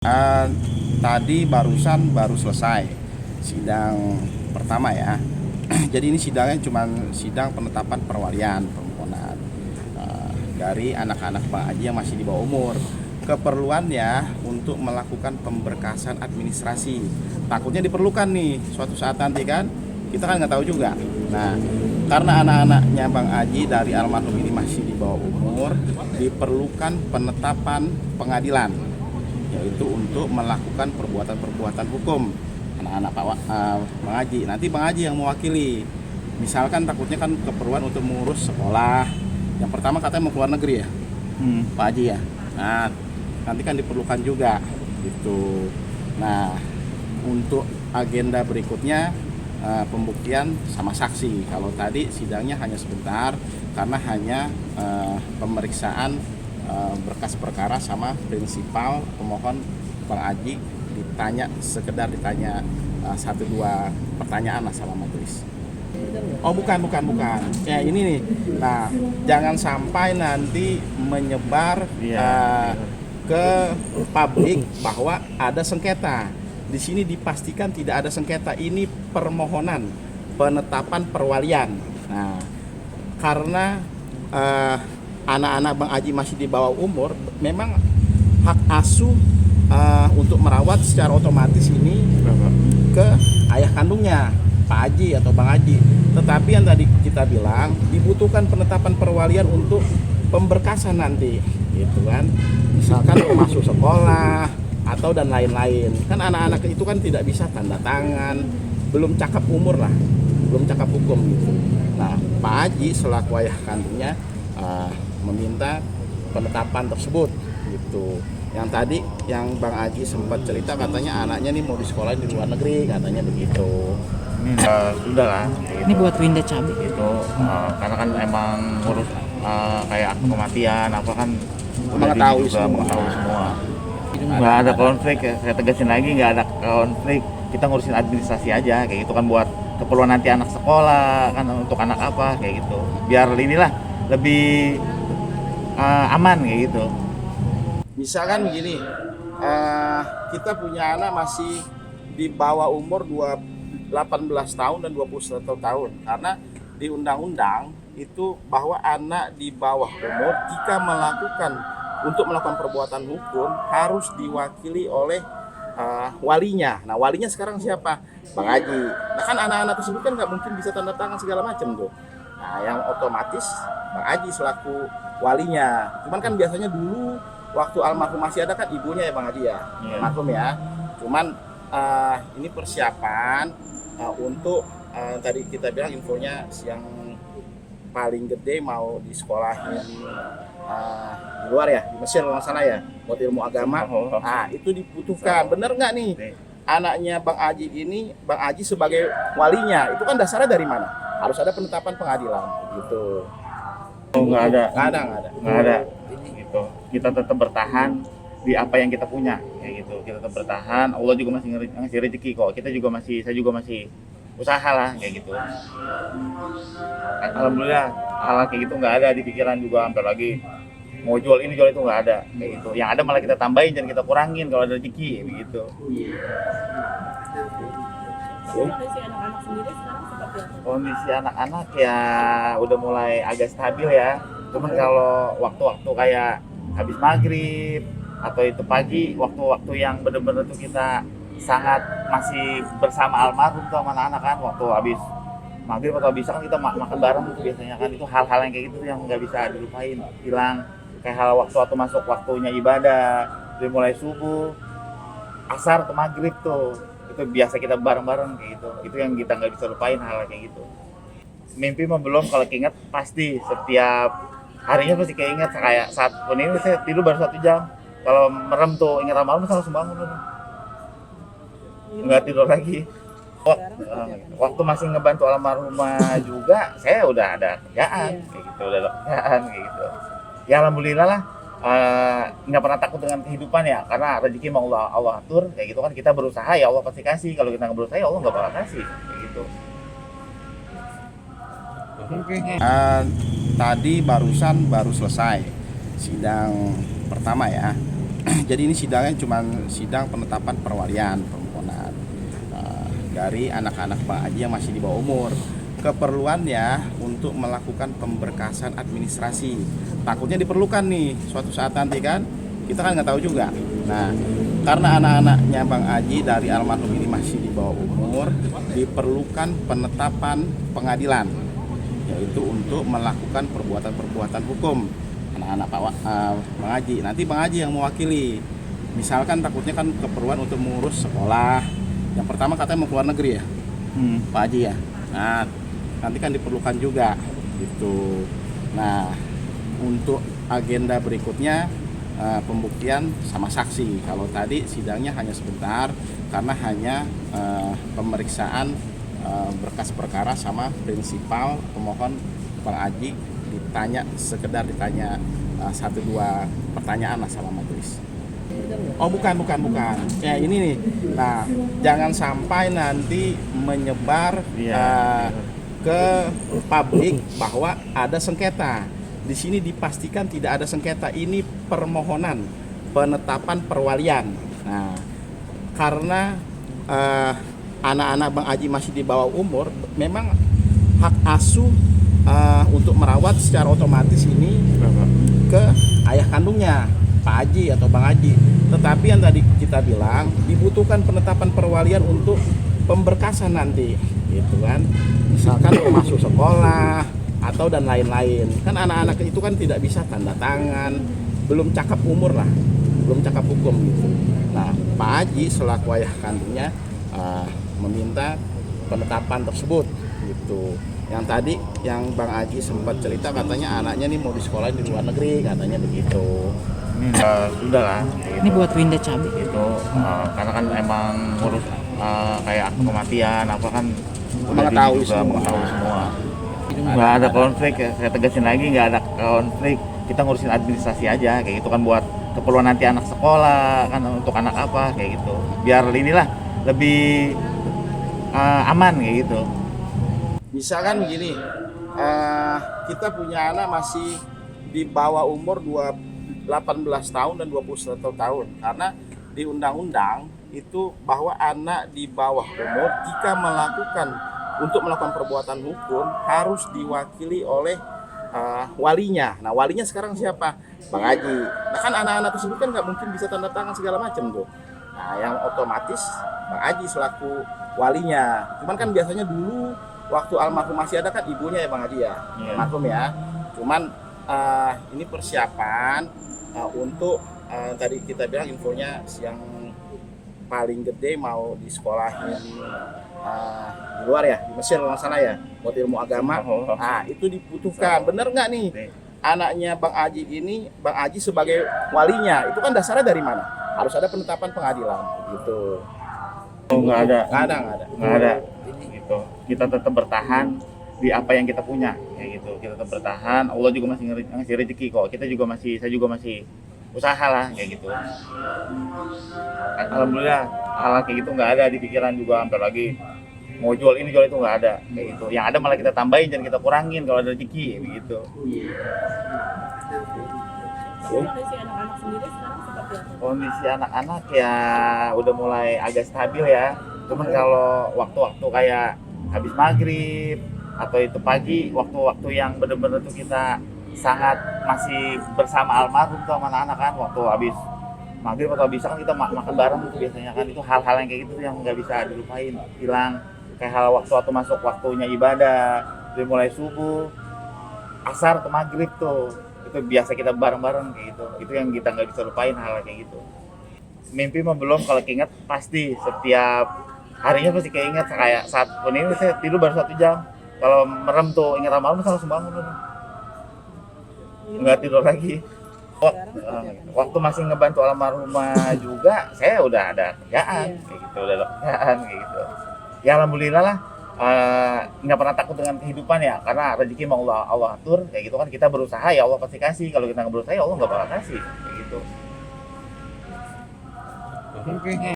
Uh, Tadi baru selesai sidang pertama ya. Jadi ini sidangnya cuma sidang penetapan perwalian permohonan dari anak-anak Pak Haji yang masih di bawah umur. Keperluannya untuk melakukan pemberkasan administrasi. Takutnya diperlukan nih suatu saat nanti kan. Kita kan nggak tahu juga. Nah, karena anak-anaknya Bang Haji dari almarhum ini masih di bawah umur, diperlukan penetapan pengadilan, yaitu untuk melakukan perbuatan-perbuatan hukum anak-anak Bang Haji. Nanti Bang Haji yang mewakili. Misalkan takutnya kan keperluan untuk mengurus sekolah. Yang pertama katanya mau keluar negeri ya, Pak Haji ya. Nah, nanti kan diperlukan juga gitu. Nah, untuk agenda berikutnya pembuktian sama saksi. Kalau tadi sidangnya hanya sebentar karena hanya pemeriksaan berkas perkara sama prinsipal pemohon Bang Haji sekedar ditanya 1-2 pertanyaan lah sama majelis. Oh bukan. Ya ini nih. Nah, jangan sampai nanti menyebar ke publik bahwa ada sengketa. Di sini dipastikan tidak ada sengketa. Ini permohonan penetapan perwalian. Nah, karena anak-anak Bang Haji masih di bawah umur, memang hak asuh untuk merawat secara otomatis ini ke ayah kandungnya, Pak Haji atau Bang Haji. Tetapi yang tadi kita bilang dibutuhkan penetapan perwalian untuk pemberkasan nanti, gitu kan? Misalkan mau masuk sekolah atau dan lain-lain. Kan anak-anak itu kan tidak bisa tanda tangan, belum cakap umur lah, belum cakap hukum gitu. Nah, Pak Haji selaku ayah kandungnya meminta penetapan tersebut gitu. Yang tadi yang Bang Haji sempat cerita katanya anaknya nih mau di sekolah di luar negeri, katanya begitu. Ini sudah lah gitu. Ini buat Winda Cabe gitu, karena kan emang ngurus kayak akte kematian apa kan udah Mengetahui semua. Nggak ada konflik ya, saya tegasin lagi, nggak ada konflik. Kita ngurusin administrasi aja kayak gitu kan, buat keperluan nanti anak sekolah kan, untuk anak apa kayak gitu, biar inilah lebih aman kayak gitu. Misalkan begini, kita punya anak masih di bawah umur 18 tahun dan 21 tahun. Karena di undang-undang itu bahwa anak di bawah umur jika melakukan perbuatan hukum harus diwakili oleh walinya. Nah, walinya sekarang siapa? Bang Haji. Nah, kan anak-anak tersebut kan nggak mungkin bisa tanda tangan segala macam tuh. Nah, yang otomatis Bang Haji selaku walinya. Cuman kan biasanya dulu waktu almarhum masih ada kan ibunya ya Bang Haji ya, almarhum ya. Cuman ini persiapan untuk tadi kita bilang infonya yang paling gede mau di sekolahin di luar ya, di Mesir kalau nggak salah ya, buat ilmu agama. Nah, itu dibutuhkan. Bener nggak nih anaknya Bang Haji ini, Bang Haji sebagai walinya, itu kan dasarnya dari mana? Harus ada penetapan pengadilan gitu. Oh, nggak ada gitu. Kita tetap bertahan di apa yang kita punya kayak gitu. Kita tetap bertahan. Allah juga masih ngasih rezeki kok. Saya juga masih usaha lah kayak gitu. Alhamdulillah hal kayak gitu nggak ada di pikiran juga, sampai lagi mau jual ini jual itu nggak ada kayak gitu. Yang ada malah kita tambahin dan kita kurangin kalau ada rezeki begitu. Kondisi anak-anak sendiri sekarang seperti apa? Kondisi anak-anak ya udah mulai agak stabil ya. Cuman kalau waktu-waktu kayak habis maghrib atau itu pagi, waktu-waktu yang bener-bener tuh kita sangat masih bersama almarhum tuh sama anak-anak kan, waktu habis maghrib atau bisa kan kita makan bareng tuh biasanya kan. Itu hal-hal yang kayak gitu yang nggak bisa dilupain, hilang. Kayak hal waktu masuk waktunya ibadah, dari mulai subuh, asar ke maghrib tuh, itu biasa kita bareng-bareng kayak gitu. Itu yang kita nggak bisa lupain, hal kayak gitu. Mimpi mah belum, kalau keinget pasti setiap harinya pasti keinget. Kayak saat ini saya tidur baru 1 jam, kalau merem tuh ingat malam langsung bangun tuh, nggak tidur lagi. Waktu masih ngebantu almarhumah juga saya udah ada kerjaan kayak gitu, kayak gitu. Ya alhamdulillah lah, nggak pernah takut dengan kehidupan ya, karena rezeki mau Allah atur kayak gitu kan. Kita berusaha ya Allah pasti kasih, kalau kita nggak berusaha ya Allah nggak bakal kasih kayak gitu. Tadi baru selesai sidang pertama ya. Jadi ini sidangnya cuma sidang penetapan perwalian permohonan dari anak-anak Bang Aji yang masih di bawah umur. Keperluannya untuk melakukan pemberkasan administrasi. Takutnya diperlukan nih suatu saat nanti kan, kita kan nggak tahu juga. Nah, karena anak-anaknya Bang Aji dari almarhum ini masih di bawah umur, diperlukan penetapan pengadilan, yaitu untuk melakukan perbuatan-perbuatan hukum anak-anak Bang Aji. Nanti Bang Aji yang mewakili. Misalkan takutnya kan keperluan untuk mengurus sekolah. Yang pertama katanya mau keluar negeri ya, Pak Haji ya. Nah, nanti kan diperlukan juga gitu. Nah, untuk agenda berikutnya pembuktian sama saksi. Kalau tadi sidangnya hanya sebentar karena hanya pemeriksaan berkas perkara sama prinsipal pemohon Bang Aji sekedar ditanya 1-2 pertanyaan lah sama majelis. Oh bukan. Ya ini nih. Nah, jangan sampai nanti menyebar ke publik bahwa ada sengketa. Di sini dipastikan tidak ada sengketa. Ini permohonan penetapan perwalian. Nah, karena anak-anak Bang Aji masih di bawah umur, memang hak asuh untuk merawat secara otomatis ini ke ayah kandungnya, Pak Haji atau Bang Haji. Tetapi yang tadi kita bilang dibutuhkan penetapan perwalian untuk pemberkasan nanti, gitu kan? Misalkan masuk sekolah atau dan lain-lain. Kan anak-anak itu kan tidak bisa tanda tangan, belum cakap umur lah, belum cakap hukum gitu. Nah, Pak Haji selaku ayah kandungnya meminta penetapan tersebut, gitu. Yang tadi yang Bang Haji sempat cerita katanya anaknya nih mau di sekolah di luar negeri, katanya begitu. Ini sudah lah gitu. Ini buat Winda Cabe Itu karena kan emang ngurus kayak akte kematian apa kan udah Mengetahui juga semua. mengetahui semua. Nggak ada konflik ya, saya tegasin lagi nggak ada konflik, kita ngurusin administrasi aja kayak gitu kan, buat keperluan nanti anak sekolah kan, untuk anak apa kayak gitu, biar inilah lebih aman kayak gitu. Misalkan begini, kita punya anak masih di bawah umur 18 tahun dan 21 tahun, karena di undang-undang itu bahwa anak di bawah umur jika melakukan perbuatan hukum harus diwakili oleh walinya. Nah, walinya sekarang siapa? Bang Haji. Nah, kan anak-anak tersebut kan nggak mungkin bisa tanda tangan segala macam tuh. Nah, yang otomatis Bang Haji selaku walinya. Cuman kan biasanya dulu waktu almarhum masih ada kan ibunya ya Bang Haji ya, almarhum ya. Cuman ini persiapan untuk tadi kita bilang infonya yang paling gede mau di sekolahin di luar ya, di Mesir kalau nggak salah ya, buat ilmu agama. Nah, itu dibutuhkan. Bener nggak nih anaknya Bang Haji ini, Bang Haji sebagai walinya, itu kan dasarnya dari mana? Harus ada penetapan pengadilan gitu. Oh, nggak ada gitu. Kita tetap bertahan di apa yang kita punya kayak gitu. Kita tetap bertahan, Allah juga masih ngasih rezeki kok. Saya juga masih usaha lah kayak gitu. Alhamdulillah hal kayak gitu nggak ada di pikiran juga, sampai lagi mau jual ini jual itu nggak ada kayak gitu. Yang ada malah kita tambahin dan kita kurangin kalau ada rezeki begitu. Kondisi anak-anak sendiri sekarang seperti apa? Kondisi anak-anak ya udah mulai agak stabil ya. Cuman kalau waktu-waktu kayak habis maghrib atau itu pagi, waktu-waktu yang bener-bener tuh kita sangat masih bersama almarhum sama anak-anak kan, waktu habis maghrib atau bisa kan kita makan bareng gitu biasanya kan, itu hal-hal yang kayak gitu tuh yang nggak bisa dilupain, hilang. Kayak hal waktu masuk waktunya ibadah, dari mulai subuh, asar ke maghrib tuh, itu biasa kita bareng-bareng kayak gitu. Itu yang kita nggak bisa lupain, hal kayak gitu. Mimpi mah belum, kalau keinget pasti setiap harinya pasti keinget. Kayak saat ini saya tidur baru 1 jam, kalau merem tuh ingat almarhum langsung bangun tuh. Nggak tidur lagi. Waktu masih ngebantu almarhumah juga, saya udah ada kerjaan kayak gitu, udah ada kerjaan kayak gitu. Ya alhamdulillah lah, nggak pernah takut dengan kehidupan ya, karena rezeki mau Allah atur kayak gitu kan. Kita berusaha ya Allah pasti kasih, kalau kita nggak berusaha ya Allah nggak bakal kasih kayak gitu.